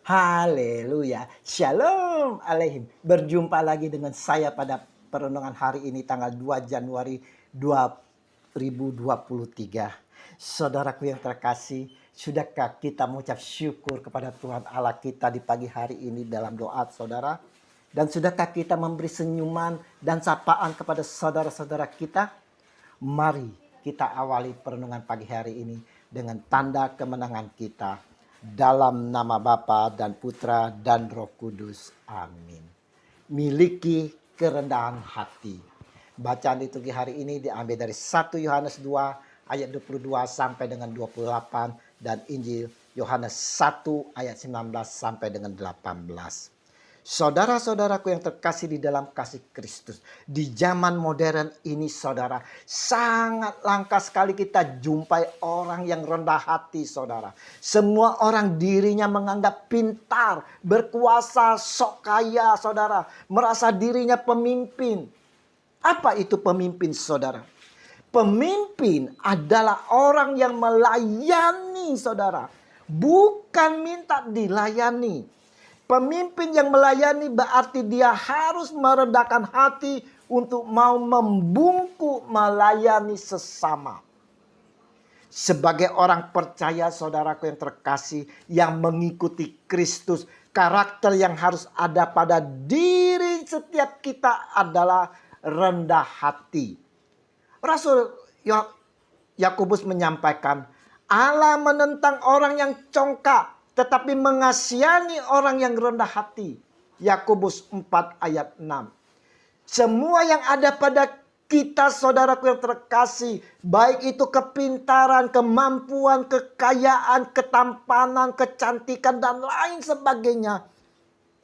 Haleluya. Shalom aleihim. Berjumpa lagi dengan saya pada perenungan hari ini tanggal 2 Januari 2023. Saudaraku yang terkasih, sudahkah kita mengucap syukur kepada Tuhan Allah kita di pagi hari ini dalam doa saudara? Dan sudahkah kita memberi senyuman dan sapaan kepada saudara-saudara kita? Mari kita awali perenungan pagi hari ini dengan tanda kemenangan kita. Dalam nama Bapa dan Putra dan Roh Kudus. Amin. Miliki kerendahan hati. Bacaan liturgi hari ini diambil dari 1 Yohanes 2 ayat 22 sampai dengan 28 dan Injil Yohanes 1 ayat 19 sampai dengan 18. Saudara-saudaraku yang terkasih di dalam kasih Kristus. Di zaman modern ini saudara, sangat langka sekali kita jumpai orang yang rendah hati saudara. Semua orang dirinya menganggap pintar, berkuasa, sok kaya saudara. Merasa dirinya pemimpin. Apa itu pemimpin saudara? Pemimpin adalah orang yang melayani saudara. Bukan minta dilayani. Pemimpin yang melayani berarti dia harus merendahkan hati untuk mau membungkuk melayani sesama. Sebagai orang percaya saudaraku yang terkasih yang mengikuti Kristus, karakter yang harus ada pada diri setiap kita adalah rendah hati. Rasul Yakobus menyampaikan, Allah menentang orang yang congkak, tetapi mengasihani orang yang rendah hati. Yakobus 4 ayat 6. Semua yang ada pada kita saudaraku yang terkasih, baik itu kepintaran, kemampuan, kekayaan, ketampanan, kecantikan dan lain sebagainya,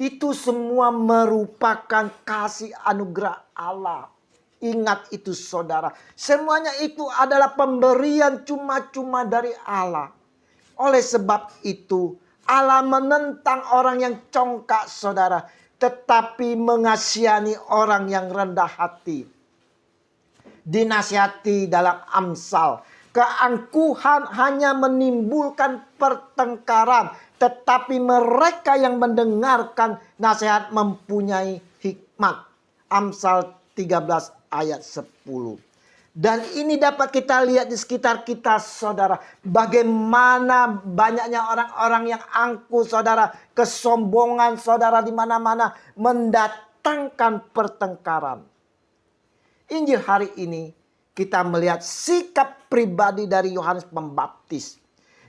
itu semua merupakan kasih anugerah Allah. Ingat itu saudara, semuanya itu adalah pemberian cuma-cuma dari Allah. Oleh sebab itu Allah menentang orang yang congkak saudara, tetapi mengasihani orang yang rendah hati. Dinasihati dalam Amsal, keangkuhan hanya menimbulkan pertengkaran, tetapi mereka yang mendengarkan nasihat mempunyai hikmat. Amsal 13 ayat 10. Dan ini dapat kita lihat di sekitar kita saudara. Bagaimana banyaknya orang-orang yang angkuh saudara. Kesombongan saudara di mana-mana mendatangkan pertengkaran. Injil hari ini kita melihat sikap pribadi dari Yohanes Pembaptis.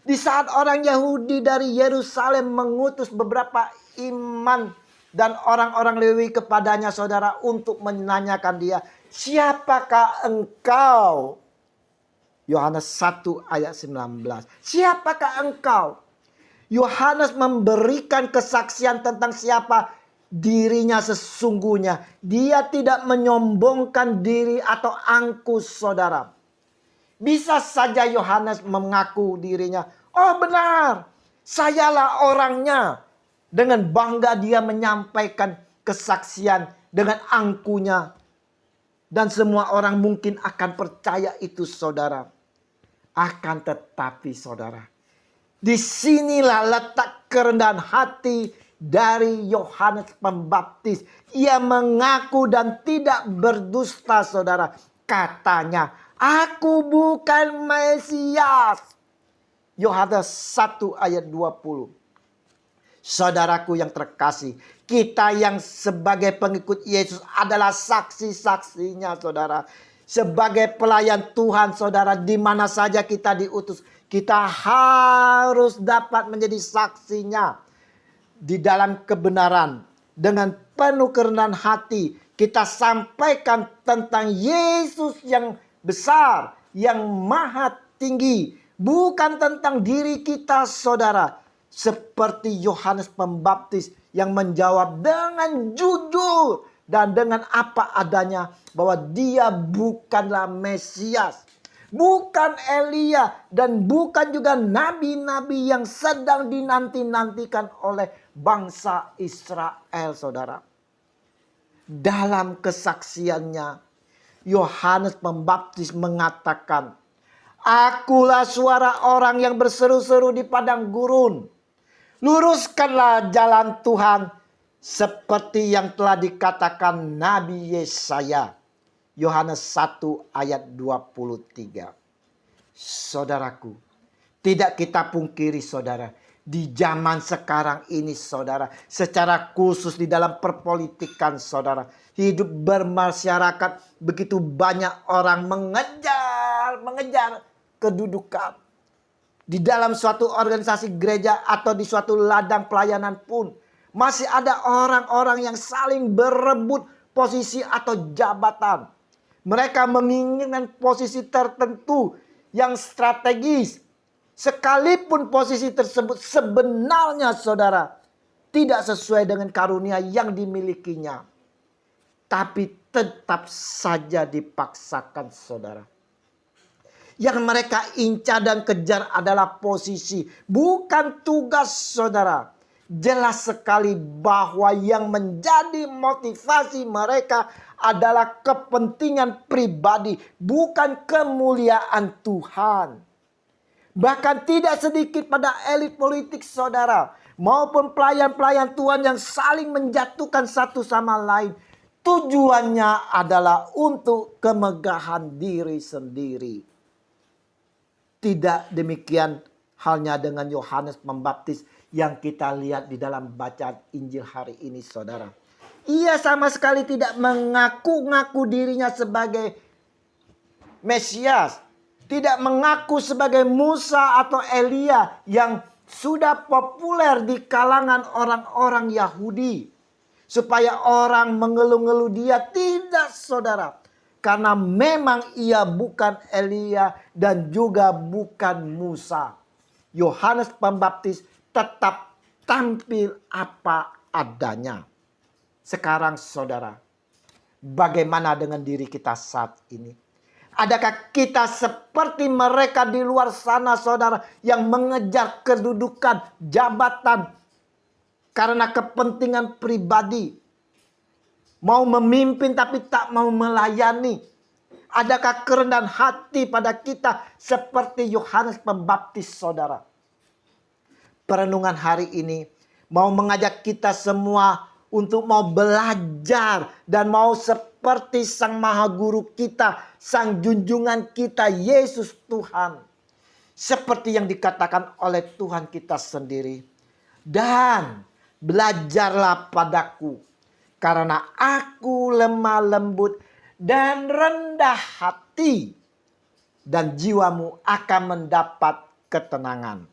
Di saat orang Yahudi dari Yerusalem mengutus beberapa imam dan orang-orang Lewi kepadanya saudara untuk menanyakan dia, siapakah engkau? Yohanes 1 ayat 19. Siapakah engkau? Yohanes memberikan kesaksian tentang siapa dirinya sesungguhnya. Dia tidak menyombongkan diri atau angkuh saudara. Bisa saja Yohanes mengaku dirinya, oh benar, sayalah orangnya. Dengan bangga dia menyampaikan kesaksian dengan angkuhnya. Dan semua orang mungkin akan percaya itu saudara. Akan tetapi saudara, disinilah letak kerendahan hati dari Yohanes Pembaptis. Ia mengaku dan tidak berdusta saudara. Katanya, aku bukan Mesias. Yohanes 1 ayat 20. Saudaraku yang terkasih, kita yang sebagai pengikut Yesus adalah saksi-saksinya saudara. Sebagai pelayan Tuhan saudara, di mana saja kita diutus, kita harus dapat menjadi saksinya. Di dalam kebenaran, dengan penuh kerendahan hati, kita sampaikan tentang Yesus yang besar, yang maha tinggi. Bukan tentang diri kita saudara. Seperti Yohanes Pembaptis yang menjawab dengan jujur dan dengan apa adanya bahwa dia bukanlah Mesias, bukan Elia, dan bukan juga nabi-nabi yang sedang dinanti-nantikan oleh bangsa Israel saudara. Dalam kesaksiannya, Yohanes Pembaptis mengatakan, akulah suara orang yang berseru-seru di padang gurun. Luruskanlah jalan Tuhan seperti yang telah dikatakan Nabi Yesaya. Yohanes 1 ayat 23. Saudaraku, tidak kita pungkiri saudara, di zaman sekarang ini saudara, secara khusus di dalam perpolitikan saudara, hidup bermasyarakat, begitu banyak orang mengejar kedudukan. Di dalam suatu organisasi gereja atau di suatu ladang pelayanan pun, masih ada orang-orang yang saling berebut posisi atau jabatan. Mereka menginginkan posisi tertentu yang strategis. Sekalipun posisi tersebut sebenarnya saudara tidak sesuai dengan karunia yang dimilikinya. Tapi tetap saja dipaksakan saudara. Yang mereka incar dan kejar adalah posisi, bukan tugas saudara. Jelas sekali bahwa yang menjadi motivasi mereka adalah kepentingan pribadi, bukan kemuliaan Tuhan. Bahkan tidak sedikit pada elit politik saudara, maupun pelayan-pelayan Tuhan yang saling menjatuhkan satu sama lain. Tujuannya adalah untuk kemegahan diri sendiri. Tidak demikian halnya dengan Yohanes Pembaptis yang kita lihat di dalam bacaan Injil hari ini saudara. Ia sama sekali tidak mengaku-ngaku dirinya sebagai Mesias. Tidak mengaku sebagai Musa atau Elia yang sudah populer di kalangan orang-orang Yahudi. Supaya orang mengeluh-ngeluh dia, tidak saudara. Karena memang ia bukan Elia dan juga bukan Musa. Yohanes Pembaptis tetap tampil apa adanya. Sekarang saudara, bagaimana dengan diri kita saat ini? Adakah kita seperti mereka di luar sana saudara yang mengejar kedudukan, jabatan karena kepentingan pribadi? Mau memimpin tapi tak mau melayani. Adakah kerendahan hati pada kita seperti Yohanes Pembaptis saudara? Perenungan hari ini mau mengajak kita semua untuk mau belajar dan mau seperti Sang Maha Guru kita, Sang Junjungan kita, Yesus Tuhan. Seperti yang dikatakan oleh Tuhan kita sendiri. Dan belajarlah padaku, karena aku lemah lembut dan rendah hati, dan jiwamu akan mendapat ketenangan.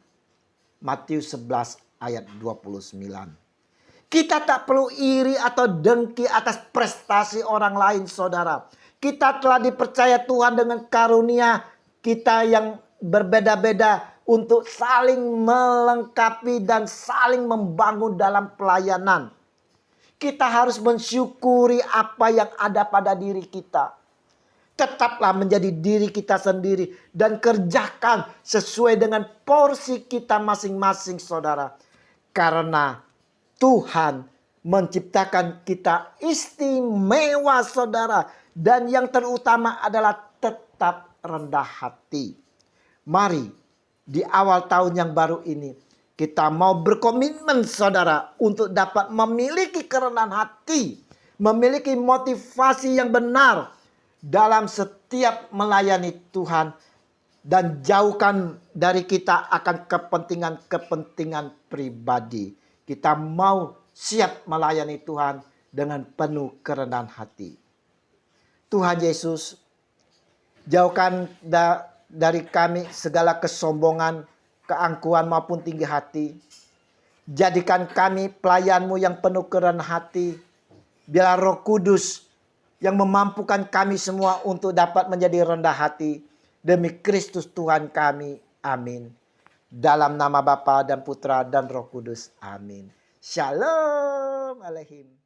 Matius 11 ayat 29. Kita tak perlu iri atau dengki atas prestasi orang lain saudara. Kita telah dipercaya Tuhan dengan karunia kita yang berbeda-beda untuk saling melengkapi dan saling membangun dalam pelayanan. Kita harus mensyukuri apa yang ada pada diri kita. Tetaplah menjadi diri kita sendiri dan kerjakan sesuai dengan porsi kita masing-masing saudara. Karena Tuhan menciptakan kita istimewa saudara. Dan yang terutama adalah tetap rendah hati. Mari di awal tahun yang baru ini kita mau berkomitmen saudara untuk dapat memiliki kerendahan hati. Memiliki motivasi yang benar dalam setiap melayani Tuhan. Dan jauhkan dari kita akan kepentingan-kepentingan pribadi. Kita mau siap melayani Tuhan dengan penuh kerendahan hati. Tuhan Yesus, jauhkan dari kami segala kesombongan, keangkuhan maupun tinggi hati. Jadikan kami pelayan-Mu yang penuh kerendahan hati. Biarlah Roh Kudus yang memampukan kami semua untuk dapat menjadi rendah hati. Demi Kristus Tuhan kami. Amin. Dalam nama Bapa dan Putra dan Roh Kudus. Amin. Shalom aleichem.